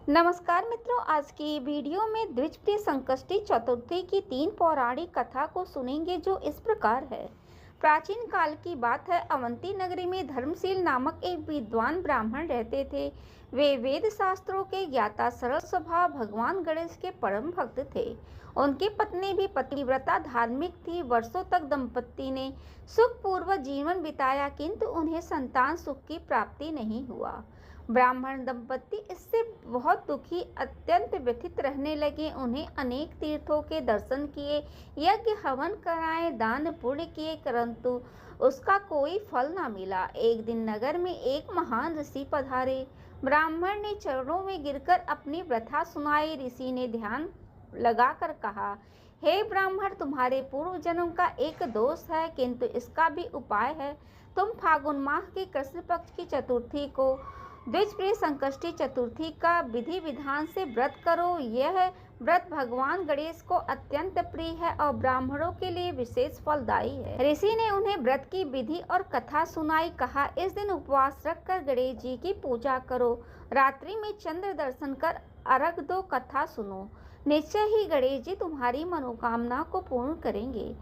नमस्कार मित्रों, आज की वीडियो में द्विजप्रिय संकष्टी चतुर्थी की 3 पौराणिक कथा को सुनेंगे जो इस प्रकार है। प्राचीन काल की बात है। अवंती नगरी में धर्मशील नामक एक विद्वान ब्राह्मण रहते थे। वे वेद शास्त्रों के ज्ञाता, सरल स्वभाव, भगवान गणेश के परम भक्त थे। उनकी पत्नी भी पतिव्रता धार्मिक थी। वर्षों तक दंपति ने सुखपूर्वक जीवन बिताया, किंतु उन्हें संतान सुख की प्राप्ति नहीं हुआ। ब्राह्मण दंपति इससे बहुत दुखी, अत्यंत व्यथित रहने लगे। उन्हें अनेक तीर्थों के दर्शन किए, यज्ञ हवन कराए, दान पुण्य किए, परंतु उसका कोई फल न मिला। एक दिन नगर में एक महान ऋषि पधारे। ब्राह्मण ने चरणों में गिरकर अपनी व्यथा सुनाई। ऋषि ने ध्यान लगाकर कहा, हे ब्राह्मण, तुम्हारे पूर्व जन्म का एक दोष है, किंतु इसका भी उपाय है। तुम फागुन माह की कृष्ण पक्ष की चतुर्थी को द्विजप्रिय संकष्टी चतुर्थी का विधि विधान से व्रत करो। यह व्रत भगवान गणेश को अत्यंत प्रिय है और ब्राह्मणों के लिए विशेष फलदायी है। ऋषि ने उन्हें व्रत की विधि और कथा सुनाई। कहा, इस दिन उपवास रखकर गणेश जी की पूजा करो। रात्रि में चंद्र दर्शन कर अर्घ दो, कथा सुनो। निश्चय ही गणेश जी तुम्हारी मनोकामना को पूर्ण करेंगे।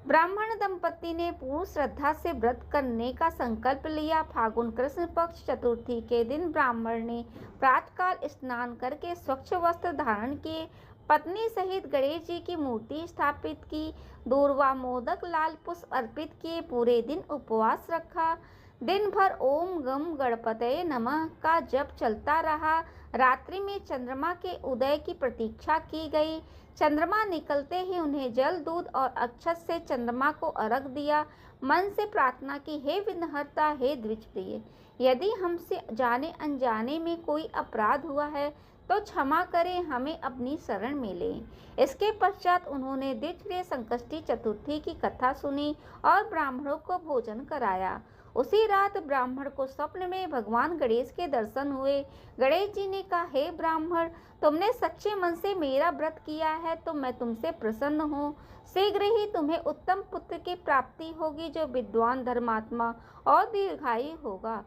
ब्राह्मण दंपति ने पूर्ण श्रद्धा से व्रत करने का संकल्प लिया। फागुन कृष्ण पक्ष चतुर्थी के दिन ब्राह्मण ने प्रातःकाल स्नान करके स्वच्छ वस्त्र धारण किए, पत्नी सहित गणेश जी की मूर्ति स्थापित की, दूर्वा, मोदक, लाल पुष्प अर्पित किए, पूरे दिन उपवास रखा। दिन भर ओम गम गणपतये नमः का जप चलता रहा। रात्रि में चंद्रमा के उदय की प्रतीक्षा की गई। चंद्रमा निकलते ही उन्हें जल, दूध और अक्षत से चंद्रमा को अर्घ दिया। मन से प्रार्थना की, हे विघ्नहर्ता, हे द्विजप्रिय, यदि हमसे जाने अनजाने में कोई अपराध हुआ है तो क्षमा करें, हमें अपनी शरण में लें। इसके पश्चात उन्होंने द्विजप्रिय संकष्टी चतुर्थी की कथा सुनी और ब्राह्मणों को भोजन कराया। उसी रात ब्राह्मण को स्वप्न में भगवान गणेश के दर्शन हुए। गणेश जी ने कहा, हे ब्राह्मण, तुमने सच्चे मन से मेरा व्रत किया है तो मैं तुमसे प्रसन्न हूँ। शीघ्र ही तुम्हें उत्तम पुत्र की प्राप्ति होगी, जो विद्वान, धर्मात्मा और दीर्घायु होगा।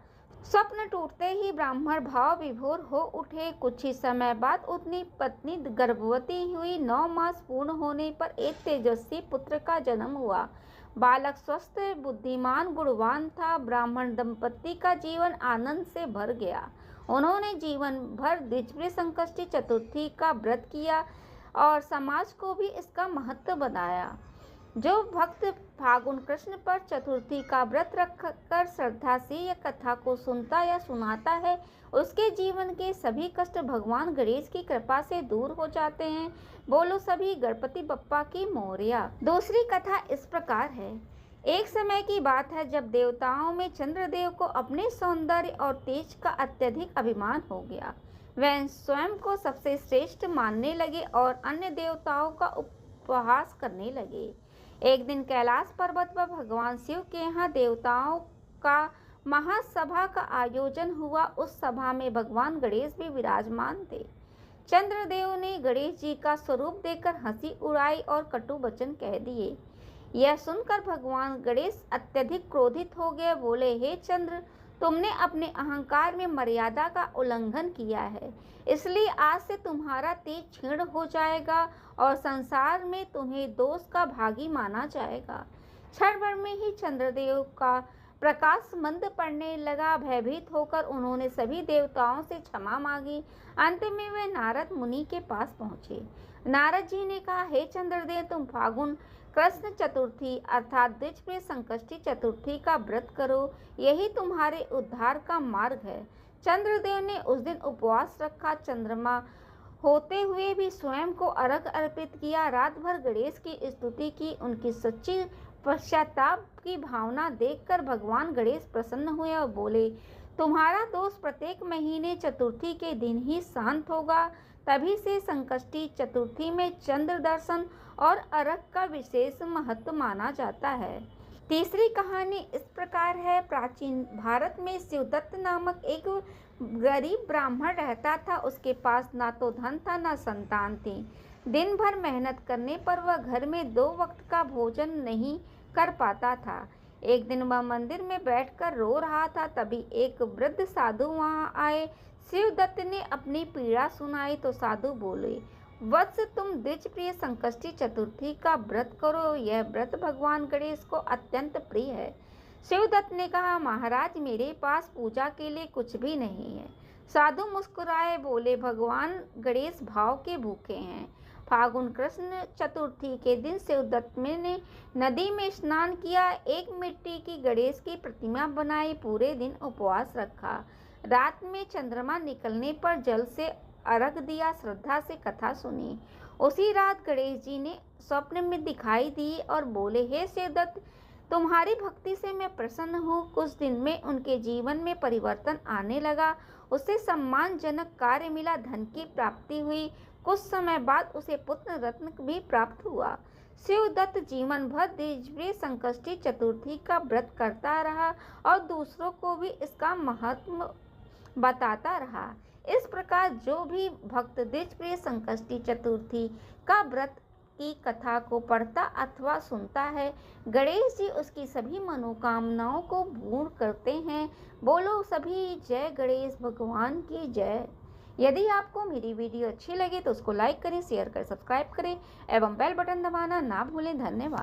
स्वप्न टूटते ही ब्राह्मण भाव विभोर हो उठे। कुछ ही समय बाद उनकी पत्नी गर्भवती हुई। 9 मास पूर्ण होने पर एक तेजस्वी पुत्र का जन्म हुआ। बालक स्वस्थ, बुद्धिमान, गुणवान था। ब्राह्मण दंपति का जीवन आनंद से भर गया। उन्होंने जीवन भर द्विजप्रिय संकष्टी चतुर्थी का व्रत किया और समाज को भी इसका महत्व बताया। जो भक्त फागुन कृष्ण पर चतुर्थी का व्रत रखकर श्रद्धा से यह कथा को सुनता या सुनाता है, उसके जीवन के सभी कष्ट भगवान गणेश की कृपा से दूर हो जाते हैं। बोलो सभी गणपति बप्पा की मोरया। दूसरी कथा इस प्रकार है। एक समय की बात है जब देवताओं में चंद्रदेव को अपने सौंदर्य और तेज का अत्यधिक अभिमान हो गया। वह स्वयं को सबसे श्रेष्ठ मानने लगे और अन्य देवताओं का उपहास करने लगे। एक दिन कैलाश पर्वत पर भगवान शिव के यहाँ देवताओं का महासभा का आयोजन हुआ। उस सभा में भगवान गणेश भी विराजमान थे। चंद्रदेव ने गणेश जी का स्वरूप देखकर हंसी उड़ाई और कटु वचन कह दिए। यह सुनकर भगवान गणेश अत्यधिक क्रोधित हो गए। बोले, हे चंद्र, तुमने अपने अहंकार में मर्यादा का उल्लंघन किया है, इसलिए आज से तुम्हारा तेज क्षीण हो जाएगा और संसार में तुम्हें दोष का भागी माना जाएगा। क्षण भर में ही चंद्रदेव का प्रकाश मंद पड़ने लगा। भयभीत होकर उन्होंने सभी देवताओं से क्षमा मांगी। अंत में वे नारद मुनि के पास पहुंचे। नारद जी ने कहा, हे चंद्रदेव, तुम फागुन कृष्ण चतुर्थी अर्थात द्विजप्रिय संकष्टी चतुर्थी का व्रत करो, यही तुम्हारे उद्धार का मार्ग है। चंद्रदेव ने उस दिन उपवास रखा। चंद्रमा होते हुए भी स्वयं को अर्घ अर्पित किया। रात भर गणेश की स्तुति की। उनकी सच्ची पश्चाताप की भावना देखकर भगवान गणेश प्रसन्न हुए और बोले, तुम्हारा दोष प्रत्येक महीने चतुर्थी के दिन ही शांत होगा। तभी से संकष्टी चतुर्थी में चंद्र दर्शन और अर्घ का विशेष महत्व माना जाता है। तीसरी कहानी इस प्रकार है। प्राचीन भारत में शिवदत्त नामक एक गरीब ब्राह्मण रहता था। उसके पास ना तो धन था ना संतान थी। दिन भर मेहनत करने पर वह घर में 2 वक्त का भोजन नहीं कर पाता था। एक दिन वह मंदिर में बैठकर रो रहा था। तभी एक वृद्ध साधु वहां आए। शिवदत्त ने अपनी पीड़ा सुनाई तो साधु बोले, वत्स, तुम द्विजप्रिय संकष्टी चतुर्थी का व्रत करो। यह व्रत भगवान गणेश को अत्यंत प्रिय है। शिवदत्त ने कहा, महाराज, मेरे पास पूजा के लिए कुछ भी नहीं है। साधु मुस्कुराए बोले, भगवान गणेश भाव के भूखे हैं। फागुन कृष्ण चतुर्थी के दिन शिवदत्त ने नदी में स्नान किया, एक मिट्टी की गणेश की प्रतिमा बनाई, पूरे दिन उपवास रखा। रात में चंद्रमा निकलने पर जल से अर्घ दिया, श्रद्धा से कथा सुनी। उसी रात गणेश जी ने स्वप्न में दिखाई दी और बोले, हे शिवदत्त, तुम्हारी भक्ति से मैं प्रसन्न हूँ। कुछ दिन में उनके जीवन में परिवर्तन आने लगा। उसे सम्मानजनक कार्य मिला, धन की प्राप्ति हुई। कुछ समय बाद उसे पुत्र रत्न भी प्राप्त हुआ। शिवदत्त जीवन भर द्विजप्रिय संकष्टी चतुर्थी का व्रत करता रहा और दूसरों को भी इसका महत्व बताता रहा। इस प्रकार जो भी भक्त द्विजप्रिय संकष्टी चतुर्थी का व्रत की कथा को पढ़ता अथवा सुनता है, गणेश जी उसकी सभी मनोकामनाओं को पूर्ण करते हैं। बोलो सभी जय गणेश भगवान की जय। यदि आपको मेरी वीडियो अच्छी लगे तो उसको लाइक करें, शेयर करें, सब्सक्राइब करें एवं बेल बटन दबाना ना भूलें। धन्यवाद।